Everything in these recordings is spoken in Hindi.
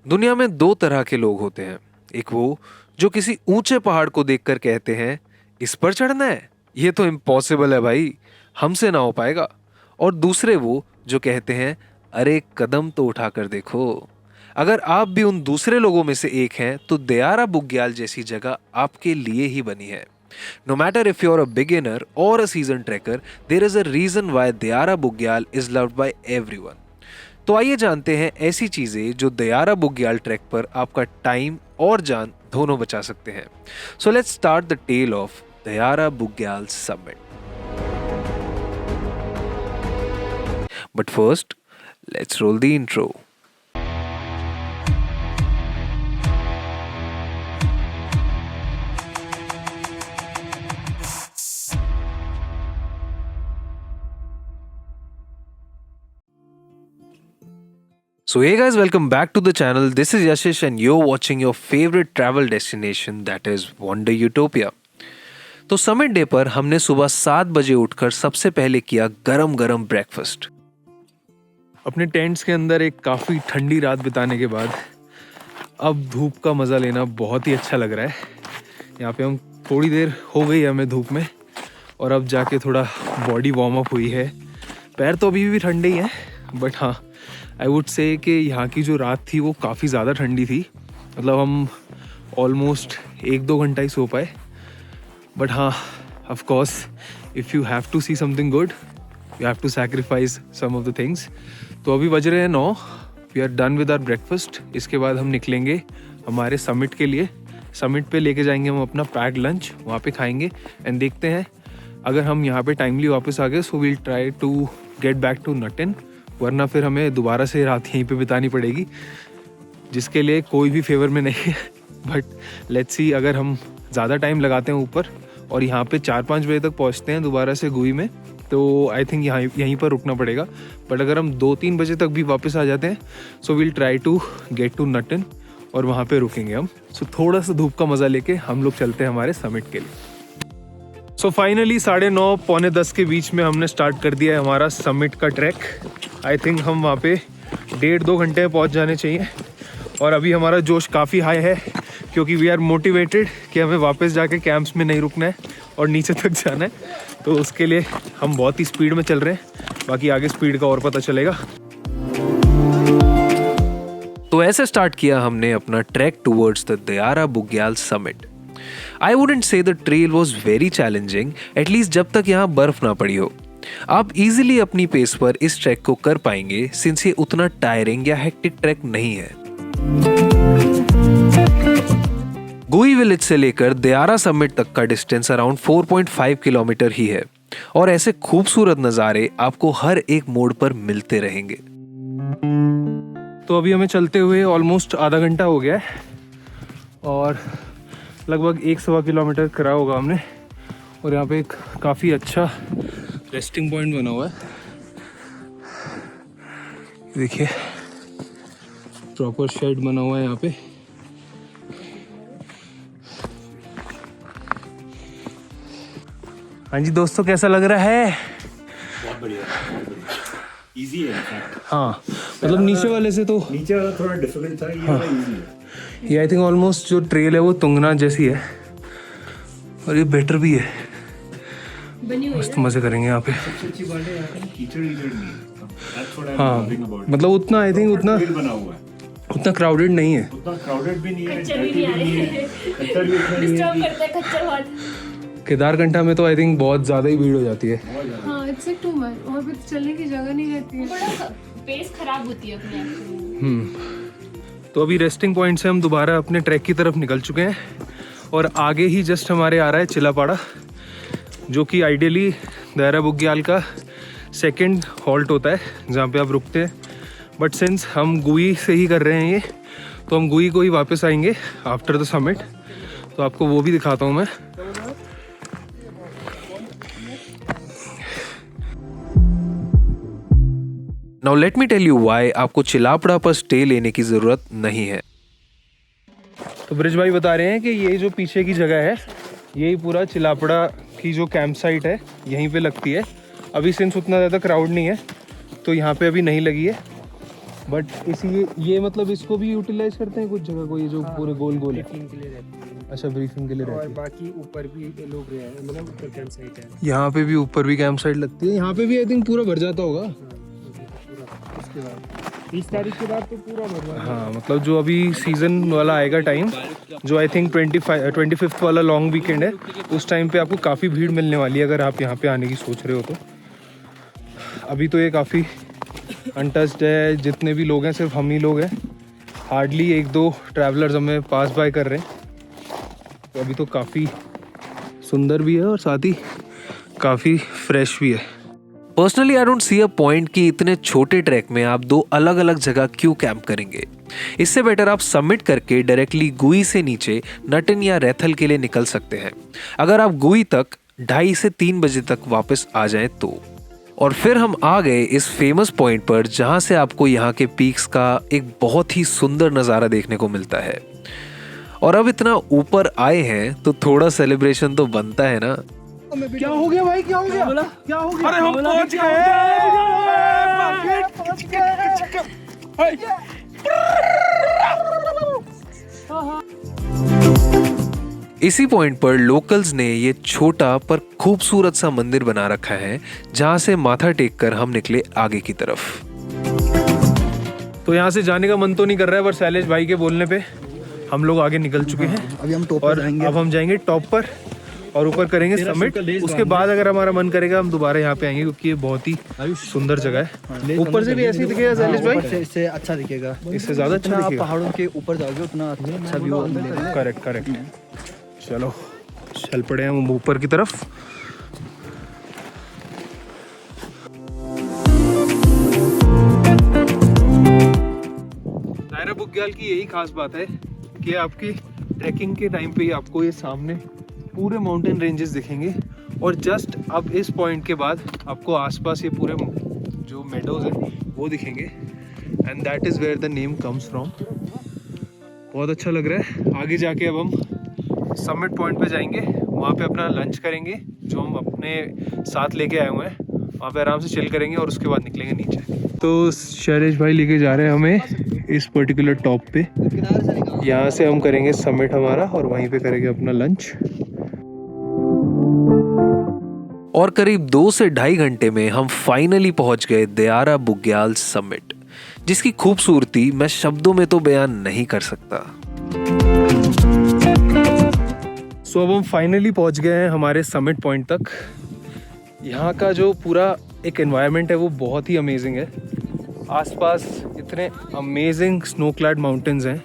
दुनिया में दो तरह के लोग होते हैं। एक वो जो किसी ऊंचे पहाड़ को देखकर कहते हैं इस पर चढ़ना है, ये तो इम्पॉसिबल है भाई, हमसे ना हो पाएगा। और दूसरे वो जो कहते हैं अरे एक कदम तो उठाकर देखो। अगर आप भी उन दूसरे लोगों में से एक हैं तो दयारा बुग्याल जैसी जगह आपके लिए ही बनी है। No matter if you're a beginner or a seasoned trekker, there is a reason why Dayara Bugyal is loved by everyone. तो आइए जानते हैं ऐसी चीजें जो दयारा बुग्याल ट्रैक पर आपका टाइम और जान दोनों बचा सकते हैं। So let's start the tale of Dayara Bugyal summit. But first let's roll the intro. So hey guys, welcome back to the channel. This is Yashish and you're watching your favorite travel destination, that is Wonder Utopia. तो समिट डे पर हमने सुबह 7 बजे उठकर सबसे पहले किया गरम गरम ब्रेकफास्ट। अपने टेंट्स के अंदर एक काफ़ी ठंडी रात बिताने के बाद अब धूप का मज़ा लेना बहुत ही अच्छा लग रहा है। यहाँ पे हम थोड़ी देर हो गई हमें धूप में और अब जाके थोड़ा बॉडी वार्म अप हुई है। पैर तो अभी भी ठंडे ही हैं, बट हाँ आई वुड से कि यहाँ की जो रात थी वो काफ़ी ज़्यादा ठंडी थी। मतलब हम ऑलमोस्ट 1-2 घंटा ही सो पाए। बट हाँ, of course if you have to see something good you have to sacrifice some of the things. तो अभी बज रहे हैं 9, we are done with our breakfast. इसके बाद हम निकलेंगे हमारे समिट के लिए। समिट पे लेके जाएंगे हम अपना पैक्ड लंच, वहाँ पे खाएंगे एंड देखते हैं अगर हम यहाँ पे टाइमली वापस आ गए so we'll try to get back to नटिन, वरना फिर हमें दोबारा से रात यहीं पे बितानी पड़ेगी, जिसके लिए कोई भी फेवर में नहीं है। बट लेट्स सी, अगर हम ज़्यादा टाइम लगाते हैं ऊपर और यहाँ पे 4-5 बजे तक पहुँचते हैं दोबारा से गुई में, तो आई थिंक यहीं पर रुकना पड़ेगा। बट अगर हम 2-3 बजे तक भी वापस आ जाते हैं so we'll try to get to नटिन और वहाँ पे रुकेंगे हम। सो थोड़ा सा धूप का मज़ा लेके हम लोग चलते हैं हमारे समिट के लिए। सो फाइनली 9:30 पौने 10 के बीच में हमने स्टार्ट कर दिया है हमारा समिट का ट्रैक। आई थिंक हम वहाँ पे 1.5-2 घंटे में पहुँच जाने चाहिए। और अभी हमारा जोश काफ़ी हाई है क्योंकि वी आर मोटिवेटेड कि हमें वापस जाके कैंप्स में नहीं रुकना है और नीचे तक जाना है। तो उसके लिए हम बहुत ही स्पीड में चल रहे हैं, बाकी आगे स्पीड का और पता चलेगा। तो ऐसे स्टार्ट किया हमने अपना track towards the Dayara Bugyal summit. I wouldn't say the trail was very challenging, at least जब तक यहाँ बर्फ ना पड़ी हो। आप इजीली अपनी पेस पर इस ट्रैक को कर पाएंगे सिंस ये उतना टायरिंग या हेक्टिक ट्रैक नहीं है। गुई विलेज से लेकर दयारा समिट तक का डिस्टेंस अराउंड 4.5 किलोमीटर ही है और ऐसे खूबसूरत नज़ारे आपको हर एक मोड़ पर मिलते रहेंगे। तो अभी हमें चलते हुए ऑलमोस्ट आधा घंटा हो गया है और लगभग 1-1.25 किलोमीटर करा होगा हमने। और यहाँ पे एक काफ़ी अच्छा रेस्टिंग पॉइंट बना हुआ है, देखिए प्रॉपर शेड बना हुआ है यहाँ पे। हाँ जी दोस्तों, कैसा लग रहा है? बहुत बढ़िया, इजी है। हाँ मतलब नीचे वाले से तो नीचे वाला थोड़ा डिफिकल्ट था, ये वाला इजी है। ये आई थिंक ऑलमोस्ट जो ट्रेल है वो तुंगनाथ जैसी है और ये बेटर भी है। मस्त मजे करेंगे यहाँ पे। सबसे अच्छी बात है यहाँ पे कीचड़ नहीं है। हाँ मतलब उतना आई थिंक उतना बना हुआ है, उतना क्राउडेड नहीं है, उतना क्राउडेड भी नहीं है, खच्चर भी नहीं आ रहे हैं, खच्चर भी उतना नहीं डिस्टर्ब करता है खच्चर बहुत। केदारकंठा में तो आई थिंक बहुत ज़्यादा ही भीड़ हो जाती है। हाँ इट्स लाइक टू मच, वहाँ पे चलने की जगह नहीं रहती है, थोड़ा पेस खराब होती है अपने आप। तो अभी रेस्टिंग पॉइंट से हम दोबारा अपने ट्रैक की तरफ निकल चुके हैं और आगे ही जस्ट हमारे आ रहा है चिलापाड़ा, जो कि आइडियली दयारा बुग्याल का सेकंड हॉल्ट होता है जहाँ पे आप रुकते हैं। बट सिंस हम गुई से ही कर रहे हैं ये, तो हम गुई को ही वापस आएंगे आफ्टर द समिट। तो आपको वो भी दिखाता हूँ मैं। Now let me tell you why आपको चिलापड़ा पर स्टे लेने की जरूरत नहीं है। तो ब्रिज भाई बता रहे हैं कि ये जो पीछे की जगह है यही पूरा चिलापड़ा की जो कैंप साइट है यहीं पे लगती है। अभी सिंस उतना ज़्यादा क्राउड नहीं है तो यहाँ पे अभी नहीं लगी है। बट ये मतलब इसको भी यूटिलाइज करते हैं कुछ जगह को, ये जो पूरे गोल गोल है। ब्रीफिंग के लिए रहती है अच्छा, ब्रीफिंग के लिए और रहती है। बाकी ऊपर भी लोग रहे हैं, मतलब ऊपर कैंप साइट है। यहाँ पे भी ऊपर भी कैंप साइट लगती है, यहाँ पे भी आई थिंक पूरा भर जाता होगा। पूरा उसके बाद 20 तारीख के बाद तो पूरा भर जाएगा। हाँ, मतलब जो अभी सीजन वाला आएगा टाइम, जो आई थिंक 25th वाला लॉन्ग वीकेंड है, उस टाइम पे आपको काफ़ी भीड़ मिलने वाली है अगर आप यहाँ पे आने की सोच रहे हो तो। अभी तो ये काफ़ी अनटच्ड है, जितने भी लोग हैं सिर्फ हम ही लोग हैं, हार्डली 1-2 ट्रैवलर्स हमें पास बाय कर रहे हैं। तो अभी तो काफ़ी सुंदर भी है और साथ ही काफ़ी फ्रेश भी है। Personally I don't see a point कि इतने छोटे ट्रैक में आप 2 अलग अलग जगह क्यों कैंप करेंगे। इससे बेटर आप सबमिट करके डायरेक्टली गुई से नीचे नटन या रैथल के लिए निकल सकते हैं, अगर आप गुई तक 2:30 से 3 बजे तक वापस आ जाएं तो। और फिर हम आ गए इस फेमस पॉइंट पर जहां से आपको यहाँ के पीक्स का एक बहुत ही सुंदर नज़ारा देखने को मिलता है। और अब इतना ऊपर आए हैं तो थोड़ा सेलिब्रेशन तो बनता है ना। क्या हो गया भाई, क्या हो गया, क्या हो गया? अरे हम पहुंच गए। इसी पॉइंट पर लोकल्स ने ये छोटा पर खूबसूरत सा मंदिर बना रखा है जहां से माथा टेक कर हम निकले आगे की तरफ। तो यहाँ से जाने का मन तो नहीं कर रहा है, पर शैलेश भाई के बोलने पे हम लोग आगे निकल चुके हैं। अभी हम टॉप और अब हम जाएंगे टॉप पर और ऊपर करेंगे सबमिट। उसके बाद अगर हमारा मन करेगा हम दोबारा यहाँ पे आएंगे, क्योंकि ये बहुत ही सुंदर जगह है। ऊपर से भी ऐसे ही दिखेगा शैलेश भाई? इससे अच्छा दिखेगा, इससे ज्यादा अच्छा आप दिखेगा। पहाड़ों के ऊपर जाओगे उतना अच्छा व्यू मिलेगा। Correct correct. चलो चल पड़े हम ऊपर की तरफ। दायरा बुग्याल की यही खास बात है कि आपकी ट्रैकिंग के टाइम पे ही आपको ये सामने पूरे माउंटेन रेंजेस दिखेंगे, और जस्ट अब इस पॉइंट के बाद आपको आसपास ये पूरे जो मेडोज हैं वो दिखेंगे, and that is where the name comes from. बहुत अच्छा लग रहा है। आगे जाके अब हम सबमिट पॉइंट पे जाएंगे, वहाँ पे अपना लंच करेंगे जो हम अपने साथ लेके आए हुए हैं, वहाँ पे आराम से चिल करेंगे और उसके बाद निकलेंगे नीचे। तो शैलेश भाई लेके जा रहे हैं हमें इस पर्टिकुलर टॉप पे, यहाँ से हम करेंगे सबमिट हमारा और वहीं पे करेंगे अपना लंच। और करीब 2 से 2.5 घंटे में हम फाइनली पहुंच गए दयारा बुग्याल समिट, जिसकी खूबसूरती मैं शब्दों में तो बयान नहीं कर सकता। सो अब हम फाइनली पहुंच गए हैं हमारे समिट पॉइंट तक। यहाँ का जो पूरा एक एनवायरनमेंट है वो बहुत ही अमेजिंग है। आसपास इतने अमेजिंग स्नो क्लैड माउंटेन्स हैं,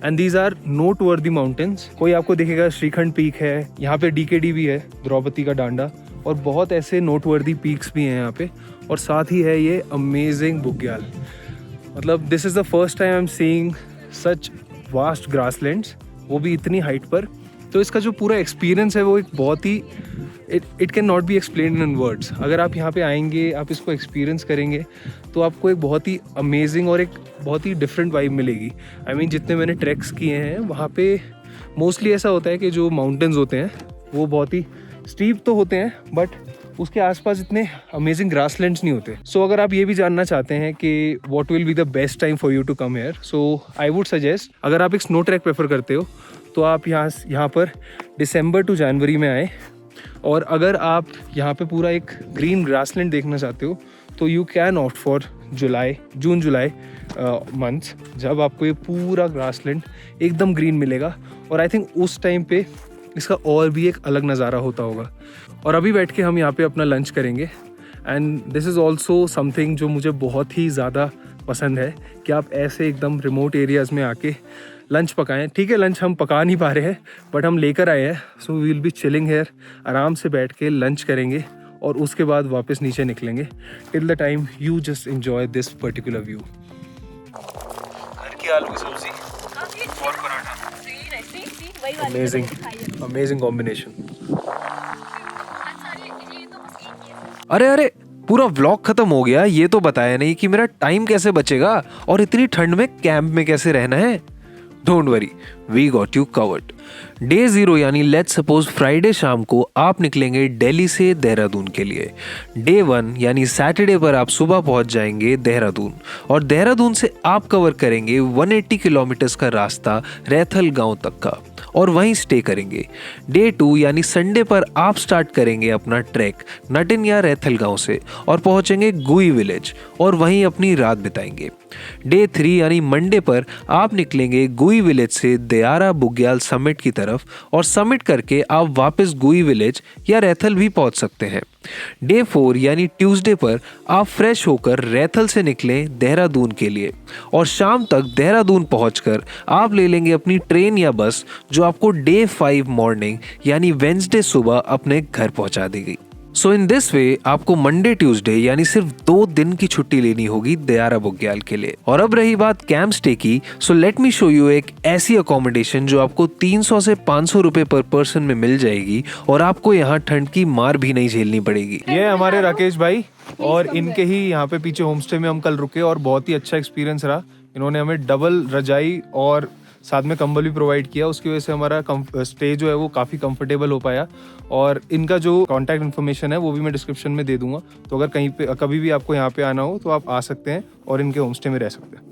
एंड दीज आर नोट वर्दी माउंटेन्स। कोई आपको दिखेगा श्रीखंड पीक है, यहाँ पे DKD भी है, द्रौपदी का डांडा, और बहुत ऐसे नोट वर्दी पीक्स भी हैं यहाँ पे। और साथ ही है ये अमेजिंग बुग्याल। मतलब this is the first time I am seeing such vast grasslands, वो भी इतनी हाइट पर। तो इसका जो पूरा एक्सपीरियंस है वो एक बहुत ही it can not be explain in words. अगर आप यहाँ पे आएंगे, आप इसको एक्सपीरियंस करेंगे, तो आपको एक बहुत ही अमेजिंग और एक बहुत ही डिफरेंट वाइब मिलेगी। आई मीन जितने मैंने ट्रैक्स किए हैं वहाँ पे मोस्टली ऐसा होता है कि जो माउंटेन्स होते हैं वो बहुत ही स्टीप तो होते हैं, बट उसके आसपास इतने अमेजिंग ग्रासलैंड्स नहीं होते। सो अगर आप ये भी जानना चाहते हैं कि what will be the best time for you to come here, so I would suggest, अगर आप एक स्नो ट्रैक प्रेफर करते हो तो आप यहाँ पर दिसंबर टू जनवरी में आए। और अगर आप यहाँ पे पूरा एक ग्रीन ग्रासलैंड देखना चाहते हो तो you can opt for June July months, जब आपको ये पूरा ग्रासलैंड एकदम ग्रीन मिलेगा। और आई थिंक उस टाइम पे इसका और भी एक अलग नज़ारा होता होगा। और अभी बैठ के हम यहाँ पे अपना लंच करेंगे, and this is also something जो मुझे बहुत ही ज़्यादा पसंद है कि आप ऐसे एकदम रिमोट एरियाज़ में आके लंच पकाएं। ठीक है, लंच हम पका नहीं पा रहे हैं, बट हम लेकर आए हैं, so we will be chilling here. आराम से बैठ के लंच करेंगे और उसके बाद वापस नीचे निकलेंगे। Till the time you just enjoy this particular view. घर की आलू की सब्जी और पराठा, अमेजिंग अमेजिंग कॉम्बिनेशन। अरे अरे, पूरा व्लॉग खत्म हो गया, ये तो बताया नहीं कि मेरा टाइम कैसे बचेगा और इतनी ठंड में कैंप में कैसे रहना है। Don't worry, we got you covered. Day 0 यानी लेट्स सपोज फ्राइडे शाम को आप निकलेंगे दिल्ली से देहरादून के लिए। डे 1 यानी सैटरडे पर आप सुबह पहुंच जाएंगे देहरादून और देहरादून से आप कवर करेंगे 180 किलोमीटर्स का रास्ता रैथल गांव तक का और वहीं स्टे करेंगे। डे 2 यानी संडे पर आप स्टार्ट करेंगे अपना ट्रैक नटिन या रैथल गांव से और पहुंचेंगे गुई विलेज और वहीं अपनी रात बिताएंगे। डे 3 यानी मंडे पर आप निकलेंगे गुई विलेज से दयारा बुग्याल समिट की तरफ और समिट करके आप वापस गुई विलेज या रैथल भी पहुंच सकते हैं। डे 4 यानी ट्यूसडे पर आप फ्रेश होकर रैथल से निकलें देहरादून के लिए और शाम तक देहरादून पहुंचकर आप ले लेंगे अपनी ट्रेन या बस जो आपको डे 5 मॉर्निंग यानी वेंसडे सुबह अपने घर पहुंचा देगी। सो इन दिस वे आपको मंडे ट्यूसडे यानी सिर्फ 2 दिन की छुट्टी लेनी होगी दयारा बुग्याल के लिए। और अब रही बात कैंप स्टे की, so let me show you एक ऐसी अकोमोडेशन जो आपको 300 से 500 रुपए पर पर्सन में मिल जाएगी और आपको यहाँ ठंड की मार भी नहीं झेलनी पड़ेगी। ये हमारे राकेश भाई और इनके ही यहाँ पे पीछे होम स्टे में हम कल रुके और बहुत ही अच्छा एक्सपीरियंस रहा। इन्होंने हमें डबल रजाई और साथ में कंबल भी प्रोवाइड किया, उसकी वजह से हमारा स्टे जो है वो काफ़ी कंफर्टेबल हो पाया। और इनका जो कॉन्टैक्ट इन्फॉर्मेशन है वो भी मैं डिस्क्रिप्शन में दे दूंगा, तो अगर कहीं पे कभी भी आपको यहाँ पे आना हो तो आप आ सकते हैं और इनके होम स्टे में रह सकते हैं।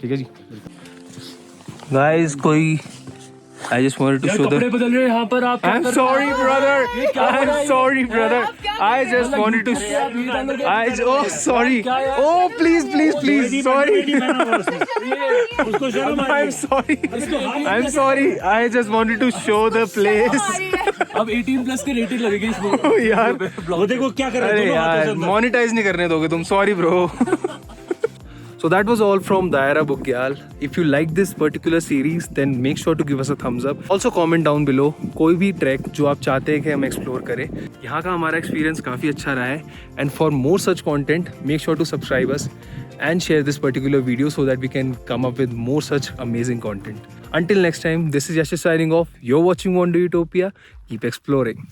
ठीक है जी गाइस, कोई I just wanted to show the कपड़े बदल रहे हैं यहाँ पर आप। I'm sorry brother, I'm sorry brother, I just wanted to oh sorry, oh please sorry, उसको शर्म आ I'm sorry, I just wanted to show the place। अब 18+ के रेटिंग लगेगी इसमें। ओ यार वो देखो क्या कर रहे अरे यार मोनेटाइज नहीं करने दोगे तुम, sorry bro. So that was all from Dayara Bugyal. If you like this particular series, then make sure to give us a thumbs up. Also comment down below कोई भी ट्रैक जो आप चाहते हैं कि हम एक्सप्लोर करें। यहाँ का हमारा एक्सपीरियंस काफ़ी अच्छा रहा है। And for more such content, make sure to subscribe us and share this particular video so that we can come up with more such amazing content. Until next time, this is Yashish signing off. You're watching Wonder Utopia. Keep exploring.